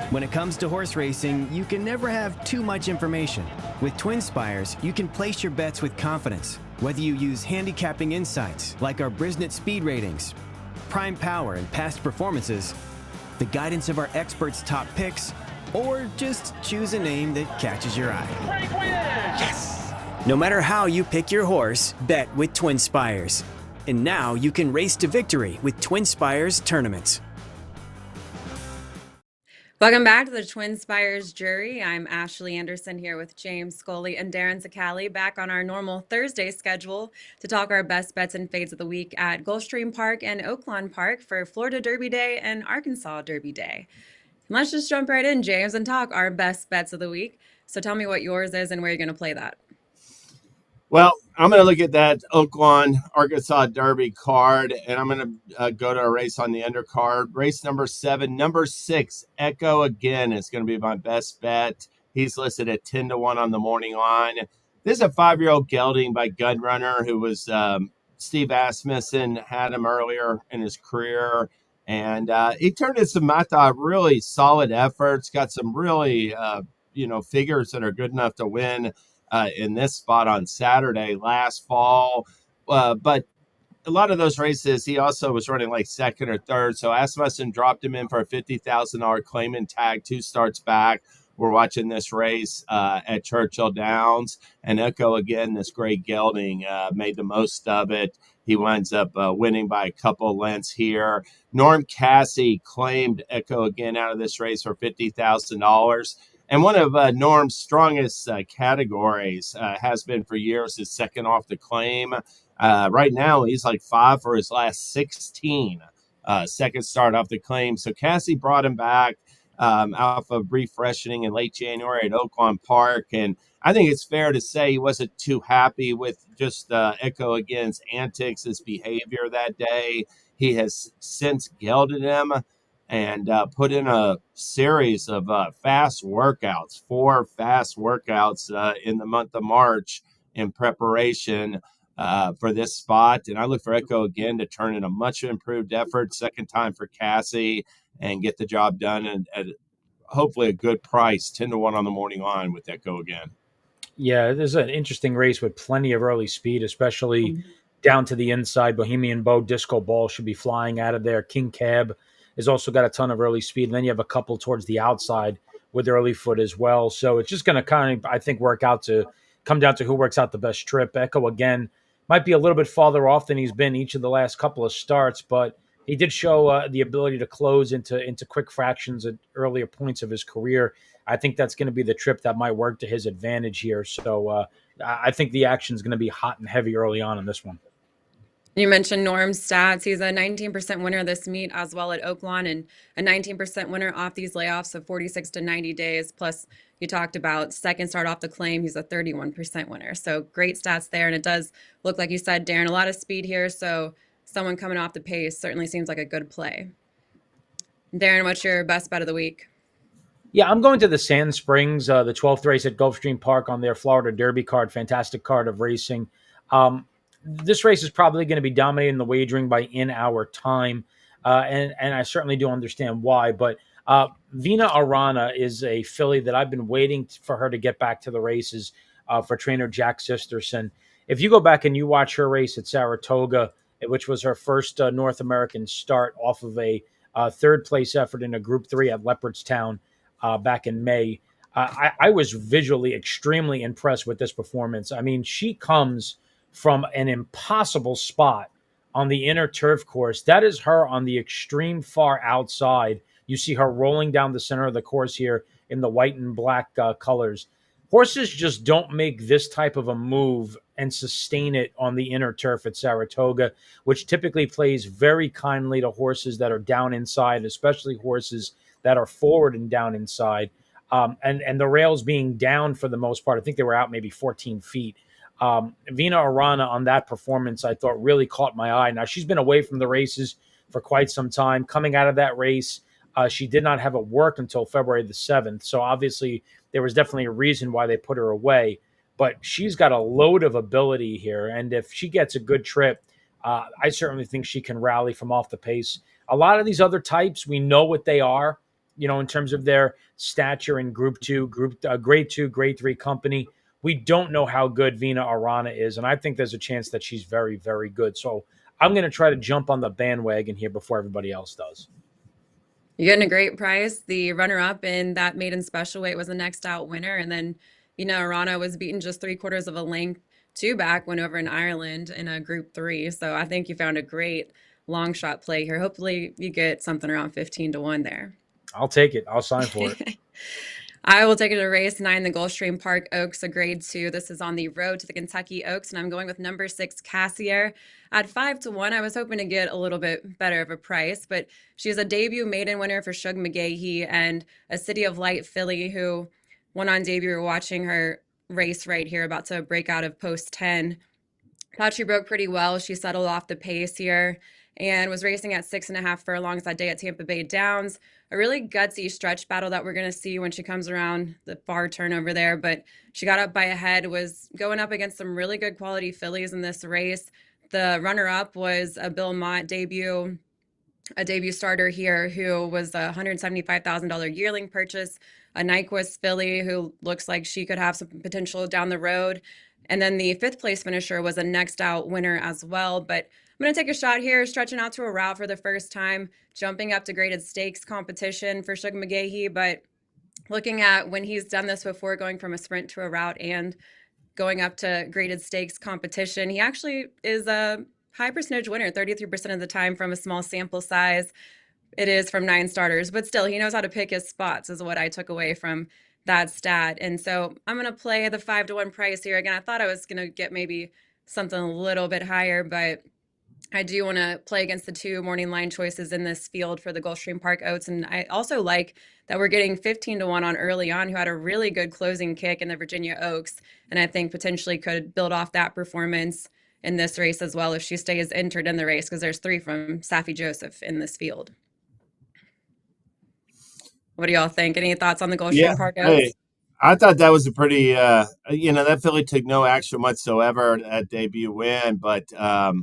When it comes to horse racing, you can never have too much information. With TwinSpires, you can place your bets with confidence, whether you use handicapping insights like our Brisnet speed ratings, prime power and past performances, the guidance of our experts' top picks, or just choose a name that catches your eye. Yes! No matter how you pick your horse, bet with TwinSpires. And now you can race to victory with TwinSpires tournaments. Welcome back to the TwinSpires Jury. I'm Ashley Anderson here with James Scully and Darin Zoccali, back on our normal Thursday schedule to talk our best bets and fades of the week at Gulfstream Park and Oaklawn Park for Florida Derby Day and Arkansas Derby Day. And let's just jump right in, James, and talk our best bets of the week. So tell me what yours is and where you're going to play that. Well, I'm going to look at that Oaklawn Arkansas Derby card, and I'm going to go to a race on the undercard. Race number 7, number 6, Echo Again is going to be my best bet. He's listed at 10-1 on the morning line. This is a 5-year-old gelding by Gunrunner, who was Steve Asmussen, had him earlier in his career. And he turned in some, I thought, really solid efforts, got some really, figures that are good enough to win in this spot on Saturday last fall. But a lot of those races, he also was running like second or third. So Asmussen dropped him in for a $50,000 claim and tag 2 starts back. We're watching this race at Churchill Downs. And Echo Again, this great gelding, made the most of it. He winds up winning by a couple lengths here. Norm Cassie claimed Echo Again out of this race for $50,000. And one of Norm's strongest categories has been for years his second off the claim. Right now, he's like 5 for his last 16 second start off the claim. So Cassie brought him back off of refreshening in late January at Oaklawn Park. And I think it's fair to say he wasn't too happy with just Echo Again's antics, his behavior that day. He has since gelded him and put in a series of fast workouts, 4 fast workouts in the month of March in preparation for this spot. And I look for Echo Again to turn in a much improved effort, second time for Cassie, and get the job done at hopefully a good price, 10-1 on the morning line with Echo Again. Yeah, this is an interesting race with plenty of early speed, especially down to the inside. Bohemian Bow, Disco Ball should be flying out of there. King Cab has also got a ton of early speed. And then you have a couple towards the outside with early foot as well. So it's just going to kind of, I think, come down to who works out the best trip. Echo Again might be a little bit farther off than he's been each of the last couple of starts, but he did show the ability to close into quick fractions at earlier points of his career. I think that's going to be the trip that might work to his advantage here. So I think the action is going to be hot and heavy early on in this one. You mentioned Norm's stats. He's a 19% winner this meet as well at Oaklawn, and a 19% winner off these layoffs of 46 to 90 days. Plus, you talked about second start off the claim. He's a 31% winner. So great stats there. And it does look, like you said, Darin, a lot of speed here. So someone coming off the pace certainly seems like a good play. Darin, what's your best bet of the week? Yeah, I'm going to the Sand Springs, the 12th race at Gulfstream Park on their Florida Derby card. Fantastic card of racing. This race is probably going to be dominating the wagering by in our time, and I certainly do understand why. But Vina Arana is a filly that I've been waiting for her to get back to the races for trainer Jack Sisterson. If you go back and you watch her race at Saratoga, which was her first North American start off of a third-place effort in a Group 3 at Leopardstown back in May, I was visually extremely impressed with this performance. I mean, she comes from an impossible spot on the inner turf course. That is her on the extreme far outside. You see her rolling down the center of the course here in the white and black colors. Horses just don't make this type of a move and sustain it on the inner turf at Saratoga, which typically plays very kindly to horses that are down inside, especially horses that are forward and down inside. And the rails being down for the most part. I think they were out maybe 14 feet. Vina Arana on that performance, I thought, really caught my eye. Now, she's been away from the races for quite some time. Coming out of that race, she did not have it work until February the 7th. So obviously there was definitely a reason why they put her away. But she's got a load of ability here. And if she gets a good trip, I certainly think she can rally from off the pace. A lot of these other types, we know what they are. in terms of their stature in Group 2, Grade 2, Grade 3 company. We don't know how good Vina Arana is, and I think there's a chance that she's very, very good. So I'm going to try to jump on the bandwagon here before everybody else does. You're getting a great price. The runner-up in that maiden special weight was the next out winner, and then Arana was beaten just 3/4 of a length back, went over in Ireland in a Group 3. So I think you found a great long shot play here. Hopefully you get something around 15-1 there. I'll take it. I'll sign for it. I will take it to race 9, the Gulfstream Park Oaks, a Grade 2. This is on the road to the Kentucky Oaks, and I'm going with number 6, Cassier. At 5-1, I was hoping to get a little bit better of a price, but she's a debut maiden winner for Shug McGahee and a City of Light filly who went on debut. We're watching her race right here, about to break out of post 10. Thought she broke pretty well. She settled off the pace here and was racing at 6.5 furlongs that day at Tampa Bay Downs. A really gutsy stretch battle that we're going to see when she comes around the far turn over there. But she got up by a head, was going up against some really good quality fillies in this race. The runner-up was a Bill Mott debut, a debut starter here who was a $175,000 yearling purchase, a Nyquist filly who looks like she could have some potential down the road. And then the 5th place finisher was a next out winner as well. But I'm going to take a shot here, stretching out to a route for the first time, jumping up to graded stakes competition for Shug McGahee. But looking at when he's done this before, going from a sprint to a route and going up to graded stakes competition, he actually is a high percentage winner, 33% of the time from a small sample size. It is from 9 starters, but still, he knows how to pick his spots is what I took away from that stat. And so I'm going to play the 5-1 price here. Again, I thought I was going to get maybe something a little bit higher, but I do want to play against the 2 morning line choices in this field for the Gulfstream Park Oats. And I also like that we're getting 15-1 on Early On, who had a really good closing kick in the Virginia Oaks. And I think potentially could build off that performance in this race as well if she stays entered in the race, because there's 3 from Safi Joseph in this field. What do y'all think? Any thoughts on the Gulfstream Park Oaks? Hey, I thought that was a pretty, that filly took no action whatsoever at debut win, but I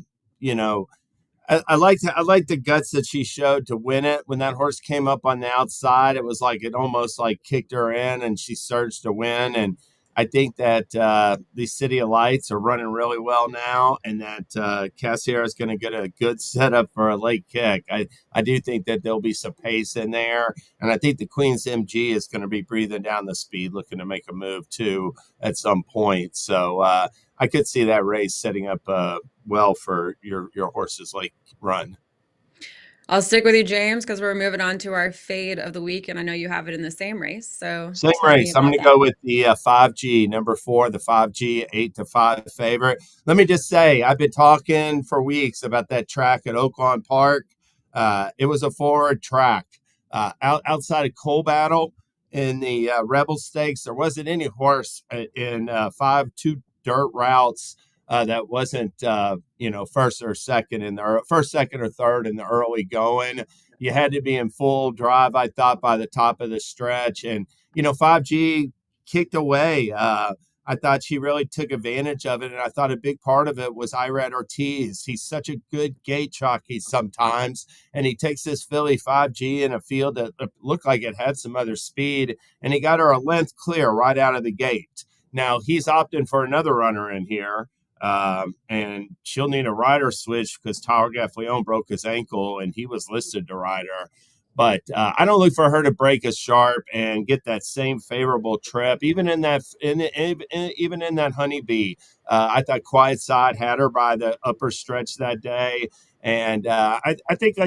liked the guts that she showed to win it. When that horse came up on the outside, it was like it almost like kicked her in, and she surged to win. And I think that the City of Lights are running really well now, and that Cassier is going to get a good setup for a late kick. I do think that there'll be some pace in there, and I think the Queen's MG is going to be breathing down the speed, looking to make a move too at some point. So I could see that race setting up well for your horse's late run. I'll stick with you, James, because we're moving on to our fade of the week, and I know you have it in the same race. So same race. I'm going to go with the 5G, number 4, the 5G, 8-5 favorite. Let me just say, I've been talking for weeks about that track at Oaklawn Park. It was a forward track. Outside of Coal Battle in the Rebel Stakes, there wasn't any horse in 5-2 dirt routes that wasn't, first or second in the first, second, or third in the early going. You had to be in full drive, I thought, by the top of the stretch. And, 5G kicked away. I thought she really took advantage of it. And I thought a big part of it was Irad Ortiz. He's such a good gate jockey sometimes. And he takes this filly 5G in a field that looked like it had some other speed. And he got her a length clear right out of the gate. Now, he's opting for another runner in here. And she'll need a rider switch because Tyler Gaffleon broke his ankle and he was listed to ride her. But I don't look for her to break as sharp and get that same favorable trip. Even in that Honeybee, I thought Quiet Side had her by the upper stretch that day. And I think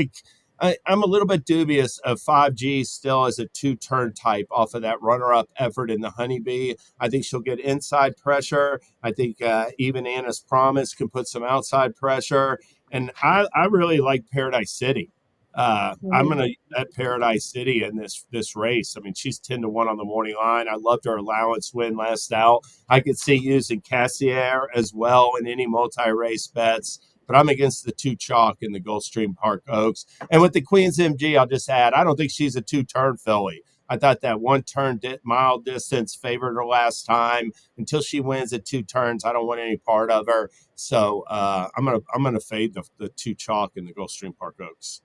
I'm a little bit dubious of 5G still as a 2-turn type off of that runner-up effort in the Honeybee. I think she'll get inside pressure. I think even Anna's Promise can put some outside pressure. And I really like Paradise City. I'm going to bet Paradise City in this race. I mean, she's 10-1 on the morning line. I loved her allowance win last out. I could see using Cassier as well in any multi-race bets. But I'm against the 2 chalk in the Gulfstream Park Oaks. And with the Queen's MG, I'll just add, I don't think she's a 2-turn filly. I thought that 1-turn mile distance favored her last time. Until she wins at 2 turns, I don't want any part of her. So I'm gonna fade the 2 chalk in the Gulfstream Park Oaks.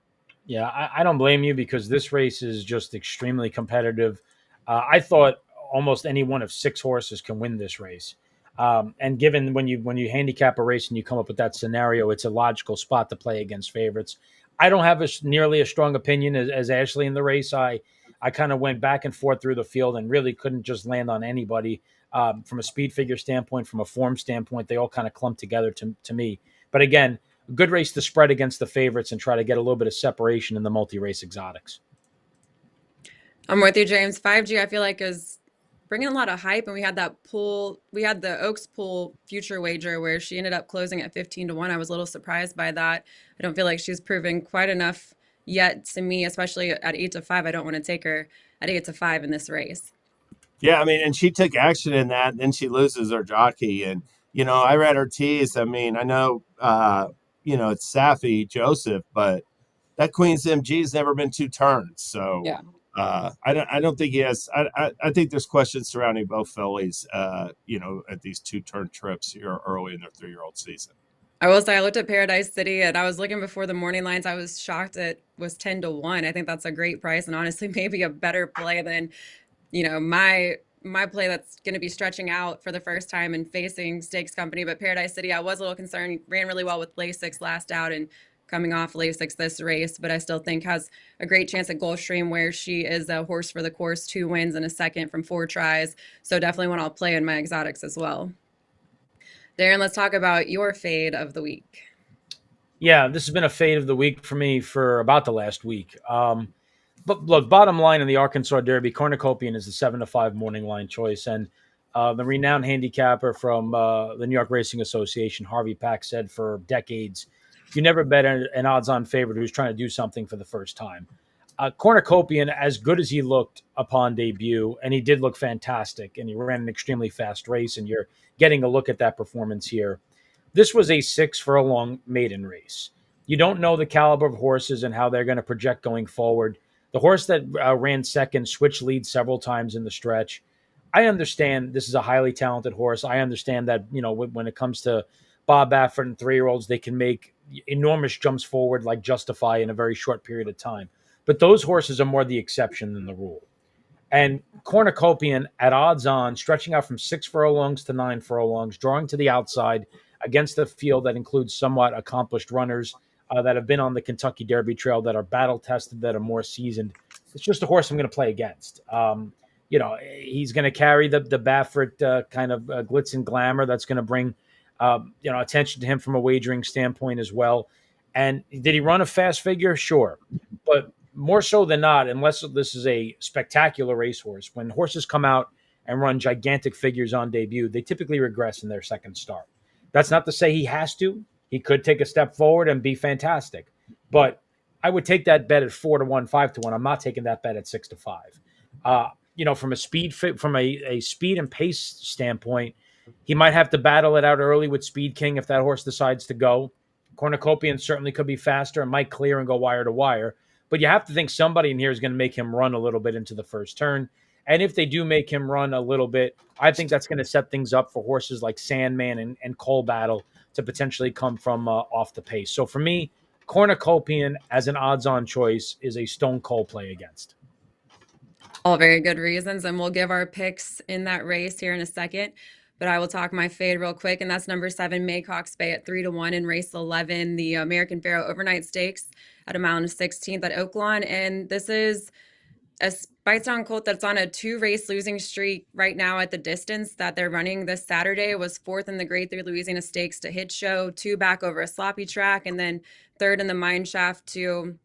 Yeah, I don't blame you because this race is just extremely competitive. I thought almost any one of six horses can win this race. And given when you handicap a race and you come up with that scenario, it's a logical spot to play against favorites. I don't have nearly as strong opinion as Ashley in the race. I kind of went back and forth through the field and really couldn't just land on anybody. From a speed figure standpoint, from a form standpoint, they all kind of clumped together to me. But again, good race to spread against the favorites and try to get a little bit of separation in the multi-race exotics. I'm with you, James. 5G, I feel like, is bringing a lot of hype. And we had that pool, we had the Oaks pool future wager where she ended up closing at 15-1. I was a little surprised by that. I don't feel like she's proven quite enough yet to me, especially at 8-5. I don't want to take her at 8-5 in this race. Yeah, I mean, and she took action in that, and then she loses her jockey. And, I read her tease. I mean, I know, it's Safi Joseph, but that Queen's MG's never been two turns. So Yeah. I don't think he has. I think there's questions surrounding both fillies, at these two-turn trips here early in their 3-year-old season. I will say I looked at Paradise City and I was looking before the morning lines. I was shocked it was 10-1. I think that's a great price and honestly maybe a better play than, my play that's going to be stretching out for the first time and facing Stakes Company. But Paradise City, I was a little concerned. Ran really well with Lasix last out and coming off Lasix this race, but I still think has a great chance at Gulfstream where she is a horse for the course, 2 wins and a second from 4 tries. So definitely one I'll play in my exotics as well. Darin, let's talk about your fade of the week. Yeah, this has been a fade of the week for me for about the last week. But look, bottom line in the Arkansas Derby, Cornucopian is the 7-5 morning line choice. And the renowned handicapper from the New York Racing Association, Harvey Pack, said for decades, you never bet an odds-on favorite who's trying to do something for the first time. Cornucopian, as good as he looked upon debut, and he did look fantastic, and he ran an extremely fast race, and you're getting a look at that performance here. This was a 6-furlong maiden race. You don't know the caliber of horses and how they're going to project going forward. The horse that ran second switched leads several times in the stretch. I understand this is a highly talented horse. I understand that, when it comes to Bob Baffert and 3-year-olds, they can make enormous jumps forward like Justify in a very short period of time. But those horses are more the exception than the rule. And Cornucopian at odds on, stretching out from 6 furlongs to 9 furlongs, drawing to the outside against a field that includes somewhat accomplished runners that have been on the Kentucky Derby Trail, that are battle tested, that are more seasoned. It's just a horse I'm going to play against. He's going to carry the Baffert kind of glitz and glamour that's going to bring attention to him from a wagering standpoint as well. And did he run a fast figure? Sure. But more so than not, unless this is a spectacular racehorse, when horses come out and run gigantic figures on debut, they typically regress in their second start. That's not to say he has to. He could take a step forward and be fantastic. But I would take that bet at 4-1, 5-1. I'm not taking that bet at 6-5. From a speed and pace standpoint, he might have to battle it out early with Speed King if that horse decides to go. Cornucopian certainly could be faster and might clear and go wire to wire. But you have to think somebody in here is going to make him run a little bit into the first turn. And if they do make him run a little bit, I think that's going to set things up for horses like Sandman and Coal Battle to potentially come from off the pace. So for me, Cornucopian as an odds-on choice is a stone cold play against. All very good reasons, and we'll give our picks in that race here in a second. But I will talk my fade real quick, and that's number 7, Maycox Bay at 3-1 in race 11, the American Pharaoh Overnight Stakes at a mile and 16th at Oaklawn. And this is a Spitestown colt that's on a 2-race losing streak right now at the distance that they're running this Saturday. It was 4th in the Grade 3 Louisiana Stakes to Hit Show, 2 back over a sloppy track, and then 3rd in the Mine Shaft to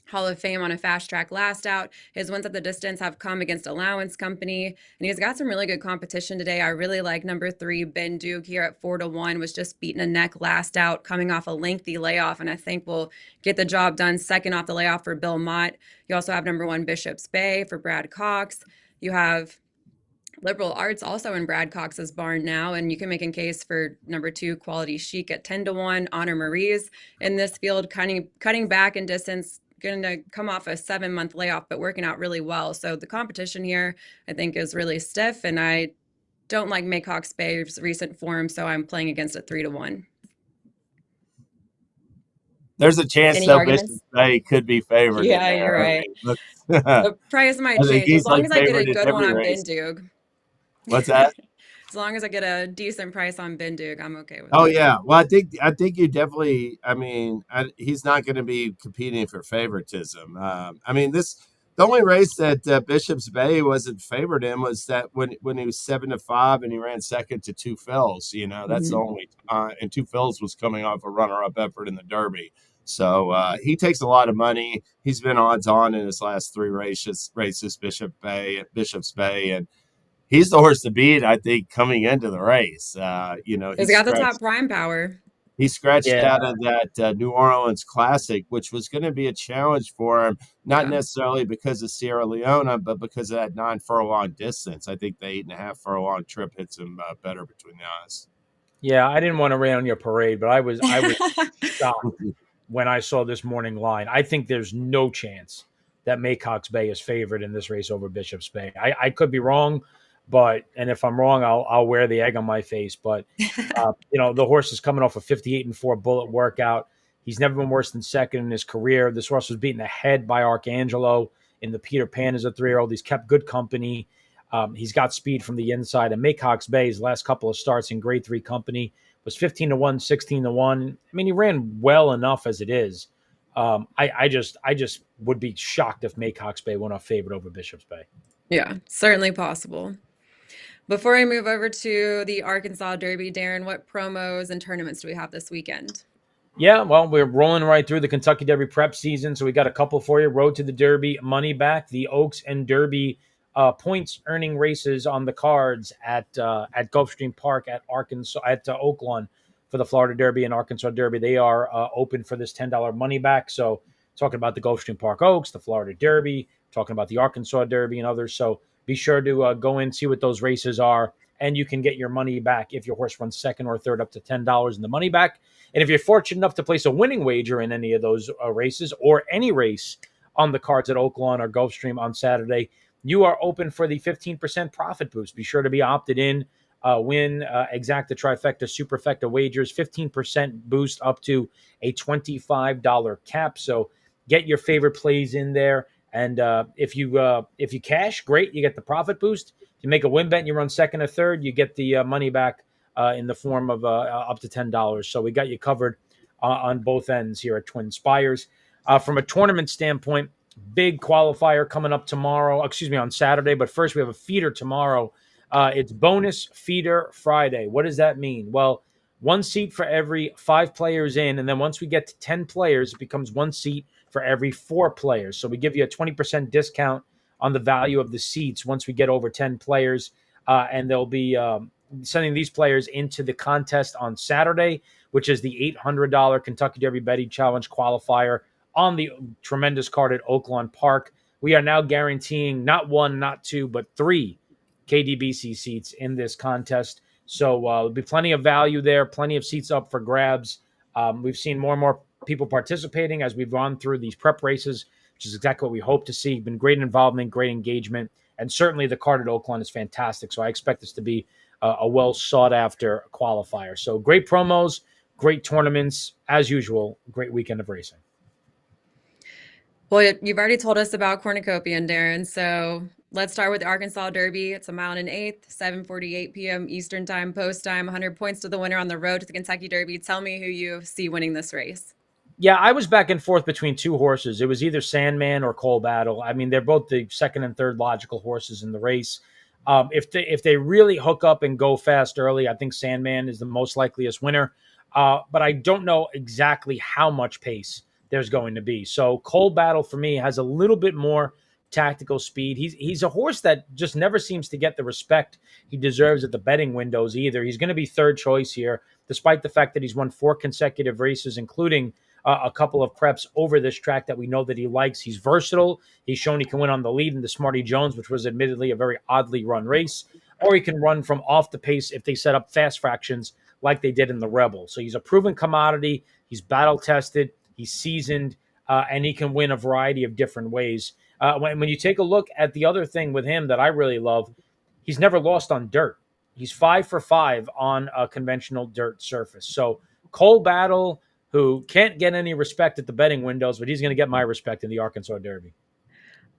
Hall of Fame on a fast track last out. His wins at the distance have come against Allowance Company, and he's got some really good competition today. I really like number 3, Ben Duke here at 4-1, was just beating a neck last out, coming off a lengthy layoff, and I think will get the job done. Second off the layoff for Bill Mott. You also have number 1, Bishop's Bay for Brad Cox. You have Liberal Arts also in Brad Cox's barn now, and you can make a case for number 2, Quality Chic at 10-1. Honor Marie's in this field, cutting back in distance, going to come off a 7-month layoff, but working out really well. So the competition here, I think, is really stiff, and I don't like Maycox Bay's recent form, so I'm playing against it 3-1. There's a chance Any though Bishop's arguments? Bay could be favored in Yeah, you're there. I right. mean, I The price might think change as he's long like as I get a favored in good one every on race. Bindug. What's that? As long as I get a decent price on Bindug, I'm okay with Oh that. yeah. Well, I think you definitely. I mean, he's not going to be competing for favoritism. I mean, the only race that Bishop's Bay wasn't favored in was that when he was 7-5 and he ran second to Two Phils. That's the Hmm. only. And Two Phils was coming off a runner-up effort in the Derby. So he takes a lot of money. He's been odds on in his last three races. Bishop's Bay, and he's the horse to beat, I think, coming into the race. He's got the top prime power. He scratched Yeah, out of that New Orleans Classic, which was going to be a challenge for him, not Yeah. necessarily because of Sierra Leone, but because of that 9 furlong distance. I think the 8.5 furlong trip hits him better between the eyes. yeah. I didn't want to rain on your parade, but I was shocked when I saw this morning line. I think there's no chance that Maycox Bay is favored in this race over Bishop's Bay. I could be wrong, and if I'm wrong, I'll wear the egg on my face. But the horse is coming off a 58-4 bullet workout. He's never been worse than second in his career. This horse was beaten ahead by Arcangelo in the Peter Pan as a 3-year-old. He's kept good company. He's got speed from the inside. And Maycox Bay's last couple of starts in Grade 3 company was 15-1, 16-1. I mean, he ran well enough as it is. I just would be shocked if Maycox Bay went off favorite over Bishop's Bay. Yeah, certainly possible. Before I move over to the Arkansas Derby, Darin, what promos and tournaments do we have this weekend? Yeah, well, we're rolling right through the Kentucky Derby prep season, so we got a couple for you. Road to the Derby, money back, the Oaks and Derby points earning races on the cards at Gulfstream Park at Arkansas at Oaklawn for the Florida Derby and Arkansas Derby. They are open for this $10 money back. So talking about the Gulfstream Park Oaks, the Florida Derby, talking about the Arkansas Derby and others. So be sure to go in, see what those races are, and you can get your money back if your horse runs second or third up to $10 in the money back. And if you're fortunate enough to place a winning wager in any of those races or any race on the cards at Oaklawn or Gulfstream on Saturday, you are open for the 15% profit boost. Be sure to be opted in. Win exacta trifecta superfecta wagers, 15% boost up to a $25 cap. So get your favorite plays in there. And if you cash, great, you get the profit boost. If you make a win bet and you run second or third, you get the money back in the form of up to $10. So we got you covered on both ends here at TwinSpires. From a tournament standpoint, big qualifier coming up tomorrow, on Saturday. But first, we have a feeder tomorrow. It's bonus feeder Friday. What does that mean? Well, one seat for every 5 players in. And then once we get to 10 players, it becomes one seat for every 4 players. So we give you a 20% discount on the value of the seats once we get over 10 players. And they'll be sending these players into the contest on Saturday, which is the $800 Kentucky Derby Betting Challenge qualifier on the tremendous card at Oaklawn Park. We are now guaranteeing not 1, not 2, but 3 KDBC seats in this contest. So there'll be plenty of value there, plenty of seats up for grabs. We've seen more and more people participating as we've gone through these prep races, which is exactly what we hope to see. Been great involvement, great engagement, and certainly the card at Oaklawn is fantastic. So I expect this to be a well sought after qualifier. So great promos, great tournaments, as usual, great weekend of racing. Well, you've already told us about Cornucopia and Darin, so let's start with the Arkansas Derby. It's a mile and an eighth, 7:48 p.m. Eastern Time, post time, 100 points to the winner on the road to the Kentucky Derby. Tell me who you see winning this race. Yeah, I was back and forth between 2 horses. It was either Sandman or Coal Battle. I mean, they're both the second and third logical horses in the race. If they really hook up and go fast early, I think Sandman is the most likeliest winner. But I don't know exactly how much pace there's going to be. So Coal Battle for me has a little bit more tactical speed. He's a horse that just never seems to get the respect he deserves at the betting windows either. He's going to be third choice here, despite the fact that he's won 4 consecutive races, including a couple of preps over this track that we know that he likes. He's versatile. He's shown he can win on the lead in the Smarty Jones, which was admittedly a very oddly run race, or he can run from off the pace if they set up fast fractions like they did in the Rebel. So he's a proven commodity. He's battle tested. He's seasoned, and he can win a variety of different ways. When you take a look at the other thing with him that I really love, he's never lost on dirt. He's 5 for 5 on a conventional dirt surface. So Coal Battle, who can't get any respect at the betting windows, but he's going to get my respect in the Arkansas Derby.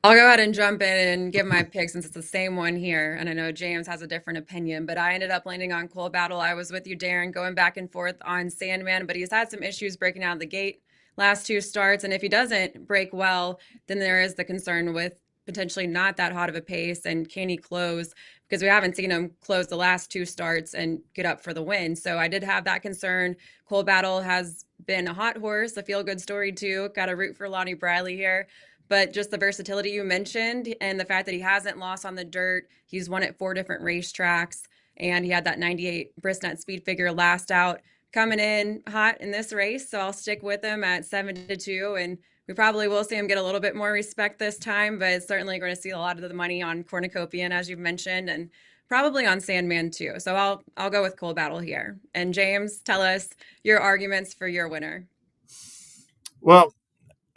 I'll go ahead and jump in and give my pick since it's the same one here. And I know James has a different opinion, but I ended up landing on Coal Battle. I was with you, Darin, going back and forth on Sandman, but he's had some issues breaking out of the gate last two starts. And if he doesn't break well, then there is the concern with potentially not that hot of a pace and can he close, because we haven't seen him close the last two starts and get up for the win. So I did have that concern. Coal Battle has been a hot horse, a feel-good story too. Got to root for Lonnie Bradley here. But just the versatility you mentioned and the fact that he hasn't lost on the dirt, he's won at 4 different racetracks, and he had that 98 Brisnet speed figure last out, coming in hot in this race. So I'll stick with him at 7-2, and we probably will see him get a little bit more respect this time, but certainly going to see a lot of the money on Cornucopian, as you've mentioned, and probably on Sandman too. So I'll go with Coal Battle here. And James, tell us your arguments for your winner. Well,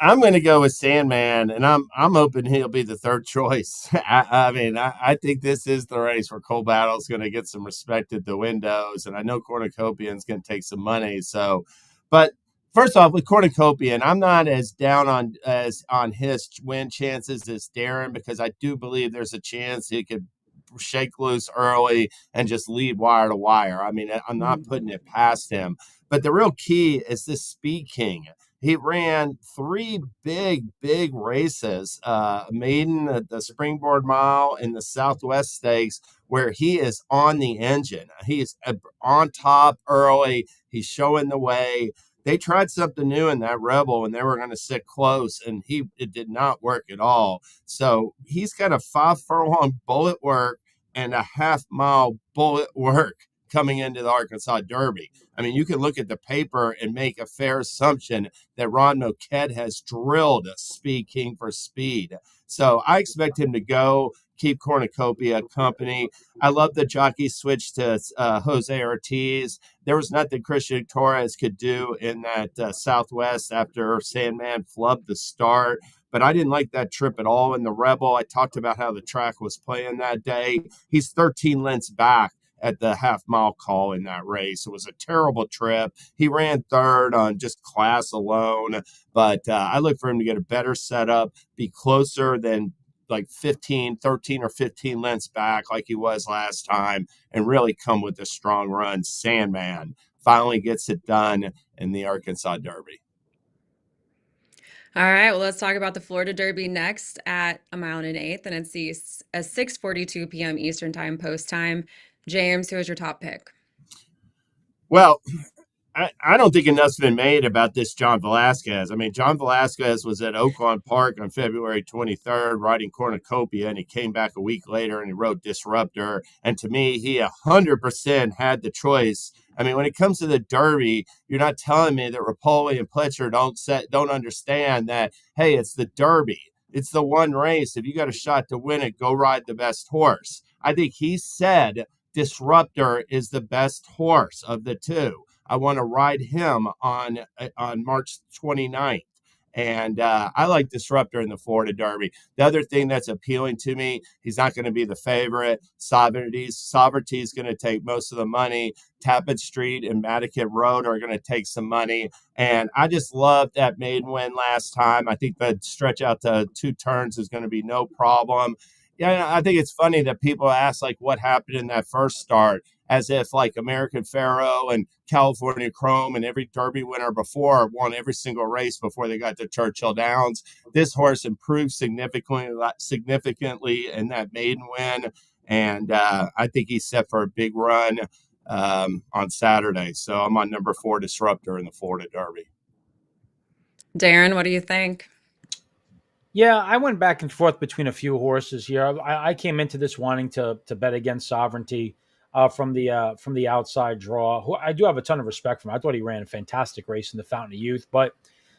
I'm going to go with Sandman, and I'm hoping he'll be the third choice. I think this is the race where Coal Battle's going to get some respect at the windows, and I know Cornucopian's going to take some money. So, but first off, with Cornucopian, I'm not as down on his win chances as Darin, because I do believe there's a chance he could shake loose early and just lead wire to wire. I mean, I'm not putting it past him. But the real key is this Speed King. He ran 3 big races, maiden, the Springboard Mile, and the Southwest Stakes, where he is on the engine. He's on top early. He's showing the way. They tried something new in that Rebel, and they were going to sit close, and it did not work at all. So he's got a 5-furlong bullet work and a half-mile bullet work coming into the Arkansas Derby. I mean, you can look at the paper and make a fair assumption that Ron Moquette has drilled a Speed King for speed. So I expect him to go, keep Cornucopia company. I love the jockey switch to Jose Ortiz. There was nothing Christian Torres could do in that Southwest after Sandman flubbed the start. But I didn't like that trip at all in the Rebel. I talked about how the track was playing that day. He's 13 lengths back at the half-mile call in that race. It was a terrible trip. He ran third on just class alone, but I look for him to get a better setup, be closer than like 13 or 15 lengths back like he was last time, and really come with a strong run. Sandman finally gets it done in the Arkansas Derby. All right, well, let's talk about the Florida Derby next at 1 1/8, and it's a 6:42 p.m. Eastern Time post time. James, who is your top pick? Well, I don't think enough's been made about this John Velasquez. I mean, John Velasquez was at Oaklawn Park on February 23rd riding Cornucopia, and he came back a week later and he rode Disruptor. And to me, he 100% had the choice. I mean, when it comes to the Derby, you're not telling me that Rapoli and Pletcher don't understand that, hey, it's the Derby. It's the one race. If you got a shot to win it, go ride the best horse. I think he said Disruptor is the best horse of the two. I want to ride him on March 29th. And I like Disruptor in the Florida Derby. The other thing that's appealing to me, he's not going to be the favorite. Sovereignty is going to take most of the money. Tappan Street and Matticat Road are going to take some money. And I just loved that maiden win last time. I think the stretch out to 2 turns is going to be no problem. Yeah, I think it's funny that people ask, like, what happened in that first start, as if, like, American Pharaoh and California Chrome and every Derby winner before won every single race before they got to Churchill Downs. This horse improved significantly in that maiden win, and I think he's set for a big run on Saturday. So I'm on number 4, Disruptor in the Florida Derby. Darin, what do you think? Yeah, I went back and forth between a few horses here. I came into this wanting to bet against Sovereignty from the outside draw, who I do have a ton of respect for him. I thought he ran a fantastic race in the Fountain of Youth, but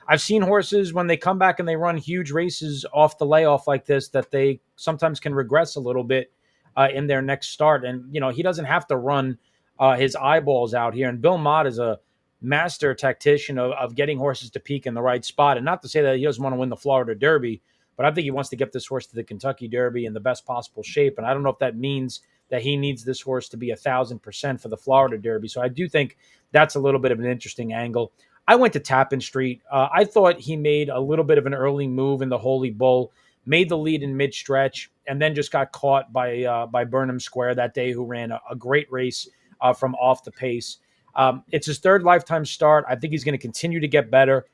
I've seen horses when they come back and they run huge races off the layoff like this that they sometimes can regress a little bit in their next start. And, you know, he doesn't have to run his eyeballs out here. And Bill Mott is a master tactician of getting horses to peak in the right spot. And not to say that he doesn't want to win the Florida Derby, but I think he wants to get this horse to the Kentucky Derby in the best possible shape. And I don't know if that means that he needs this horse to be 1,000% for the Florida Derby. So I do think that's a little bit of an interesting angle. I went to Tappan Street. I thought he made a little bit of an early move in the Holy Bull, made the lead in mid-stretch, and then just got caught by Burnham Square that day, who ran a great race from off the pace. It's his third lifetime start. I think he's going to continue to get better.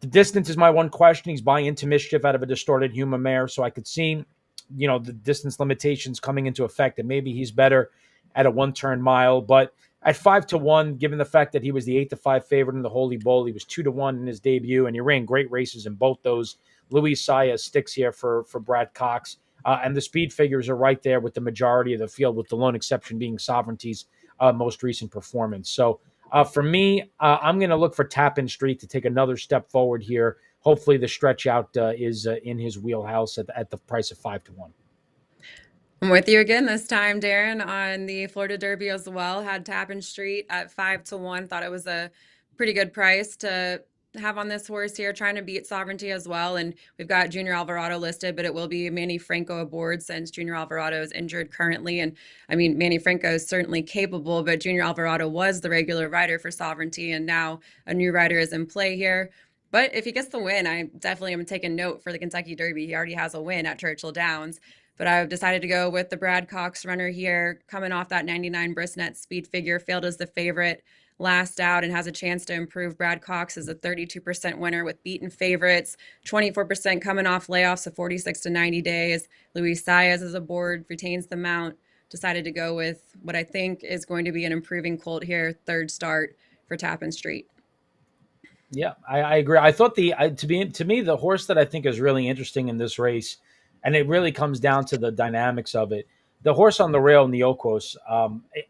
The distance is my one question. He's buying into mischief out of a distorted human mare, so I could see, the distance limitations coming into effect, and maybe he's better at a one-turn mile. But at 5-1, given the fact that he was the 8-5 favorite in the Holy Bull, he was 2-1 in his debut, and he ran great races in both those. Luis Saez sticks here for Brad Cox, and the speed figures are right there with the majority of the field, with the lone exception being Sovereignty's most recent performance. So for me, I'm going to look for Tappan Street to take another step forward here. Hopefully the stretch out is in his wheelhouse at the price of 5-1. I'm with you again this time, Darin, on the Florida Derby as well. Had Tappan Street at 5-1. Thought it was a pretty good price to have on this horse here, trying to beat Sovereignty as well. And we've got Junior Alvarado listed, but it will be Manny Franco aboard since Junior Alvarado is injured currently. And I mean, Manny Franco is certainly capable, but Junior Alvarado was the regular rider for Sovereignty, and now a new rider is in play here. But if he gets the win, I definitely am taking note for the Kentucky Derby. He already has a win at Churchill Downs. But I've decided to go with the Brad Cox runner here, coming off that 99 Brisnet speed figure, failed as the favorite last out, and has a chance to improve. Brad Cox is a 32% winner with beaten favorites, 24% coming off layoffs of 46 to 90 days. Luis Saez is aboard, retains the mount. Decided to go with what I think is going to be an improving colt here, third start for Tappan Street. Yeah, I agree. I thought to me, the horse that I think is really interesting in this race, and it really comes down to the dynamics of it, the horse on the rail, Neokos.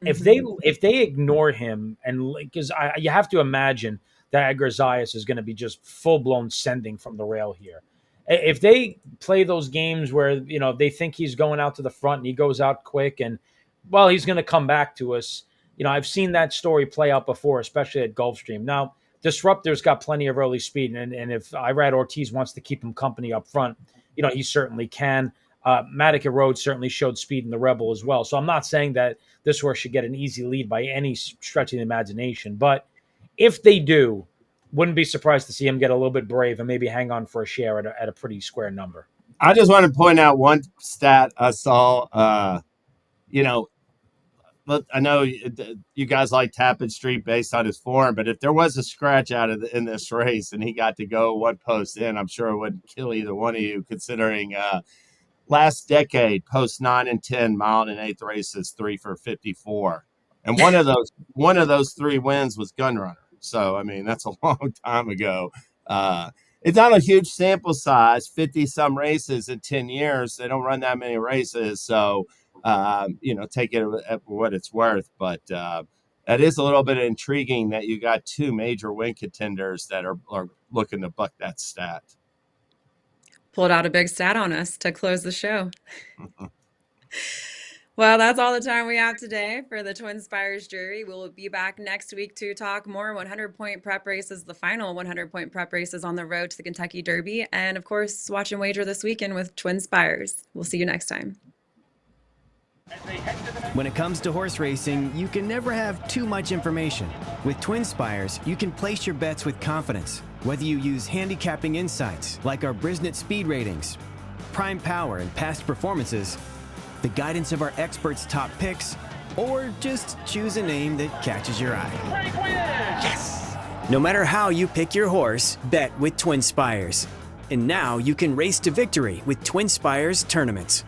If they ignore him, and because you have to imagine that Edgar Zayas is going to be just full blown sending from the rail here. If they play those games where they think he's going out to the front and he goes out quick, and he's going to come back to us. I've seen that story play out before, especially at Gulfstream. Now, Disruptor's got plenty of early speed, and if Irad Ortiz wants to keep him company up front, he certainly can. Matica Road certainly showed speed in the Rebel as well. So I'm not saying that this horse should get an easy lead by any stretch of the imagination. But if they do, wouldn't be surprised to see him get a little bit brave and maybe hang on for a share at a pretty square number. I just want to point out one stat I saw. I know you guys like Tappan Street based on his form, but if there was a scratch out in this race and he got to go one post in, I'm sure it wouldn't kill either one of you, considering last decade, post 9 and 10 mile and eighth races, 3 for 54. And one of those 3 wins was Gunrunner. So, I mean, that's a long time ago. It's not a huge sample size, 50 some races in 10 years. They don't run that many races. So, take it at what it's worth. But that is a little bit intriguing that you got 2 major win contenders that are looking to buck that stat. Pulled out a big stat on us to close the show. Well, that's all the time we have today for the TwinSpires jury. We'll be back next week to talk more 100-point prep races, the final 100-point prep races on the road to the Kentucky Derby. And, of course, watch and wager this weekend with TwinSpires. We'll see you next time. When it comes to horse racing, you can never have too much information. With TwinSpires, you can place your bets with confidence, whether you use handicapping insights like our Brisnet speed ratings, prime power and past performances, the guidance of our experts' top picks, or just choose a name that catches your eye. Yes! No matter how you pick your horse, bet with TwinSpires. And now you can race to victory with TwinSpires tournaments.